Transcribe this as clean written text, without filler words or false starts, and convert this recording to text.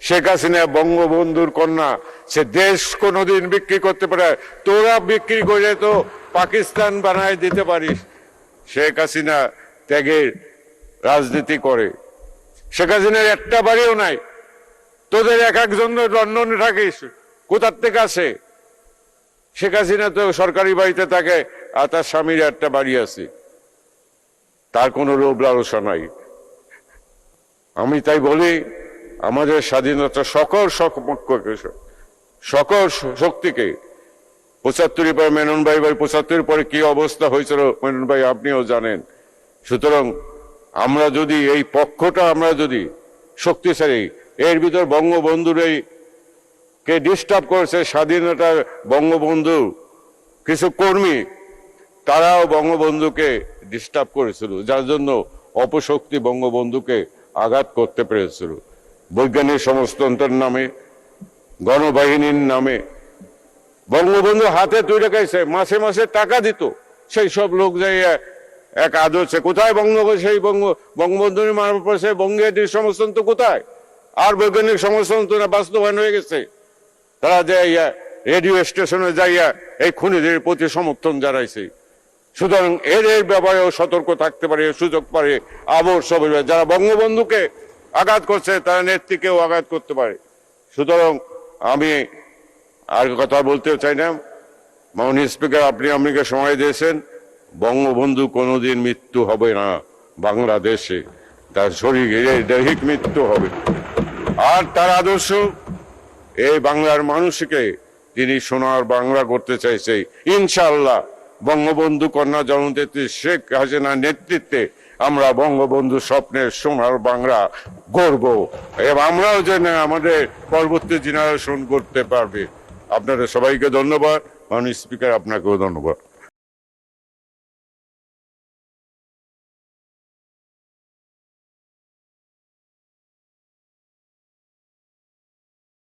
শেখ হাসিনা বঙ্গবন্ধুর কন্যা, সে দেশ কোনোদিন বিক্রি করতে পারে? তোরা বিক্রি করে তো পাকিস্তান বানায় দিতে পারিস। শেখ হাসিনা ত্যাগের রাজনীতি করে। শেখ হাসিনার একটা বাড়িও নাই। তোদের এক একজন লন্ডনে থাকিস, কোথার থেকে আসে? শেখ হাসিনা তো সরকারি বাড়িতে থাকে, আর তার স্বামীর একটা বাড়ি আছে, তার কোনো লোভ লালসা নাই। আমি তাই বলি, আমাদের স্বাধীনতা সকল সকল শক্তিকে ৭৫ পরে মেনন ভাই ৭৫ পরে কি অবস্থা হয়েছিল মেনন ভাই আপনিও জানেন। সুতরাং আমরা যদি এই পক্ষটা আমরা যদি শক্তিশালী, এর ভিতর বঙ্গবন্ধুর এই কে ডিস্টার্ব করেছে স্বাধীনতা, বঙ্গবন্ধু কিছু কর্মী তারাও বঙ্গবন্ধুকে ডিস্টার্ব করেছিল, যার জন্য অপশক্তি বঙ্গবন্ধুকে আঘাত করতে পেরেছিল। বৈজ্ঞানিক সমাজতন্ত্রের নামে, গণবাহিনীর নামে বঙ্গবন্ধু হাতে তৈরি খাইছে, মাসে মাসে টাকা দিত সেই সব লোক যাই এক আদর্শে। কোথায় সেই বঙ্গবন্ধুর মারার পর সেই বঙ্গের সমাজতন্ত্র কোথায়? আর বৈজ্ঞানিক সমাজতন্ত্র বাস্তবায়ন হয়ে গেছে। তারা যাইয়া রেডিও স্টেশনে যাইয়া এই খুনিদের প্রতি সমর্থন জানাইছে। সুতরাং এর ব্যাপারেও সতর্ক থাকতে পারে, সুযোগ পারে আবর সবের যারা বঙ্গবন্ধুকে আঘাত করছে তারা নেত্রীকেও আঘাত করতে পারে। সুতরাং আমি আর কথা বলতে চাই না। মাননীয় স্পিকার, আপনি আমাকে সময় দিয়েছেন। বঙ্গবন্ধু কোনোদিন মৃত্যু হবে না বাংলাদেশে, তার শরীরে দৈহিক মৃত্যু হবে। আর তার আদর্শ এই বাংলার মানুষকে তিনি সোনার বাংলা করতে চাইছে। ইনশাআল্লাহ বঙ্গবন্ধু কন্যা জননেত্রী শেখ হাসিনার নেতৃত্বে আমরা বঙ্গবন্ধু স্বপ্নের সোনার বাংলা গড়ব, এবং আমরাও যেন আমাদের পরবর্তী জেনারেশন করতে পারবে। আপনাদের সবাইকে ধন্যবাদ। মাননীয় স্পিকার, আপনাকেও ধন্যবাদ।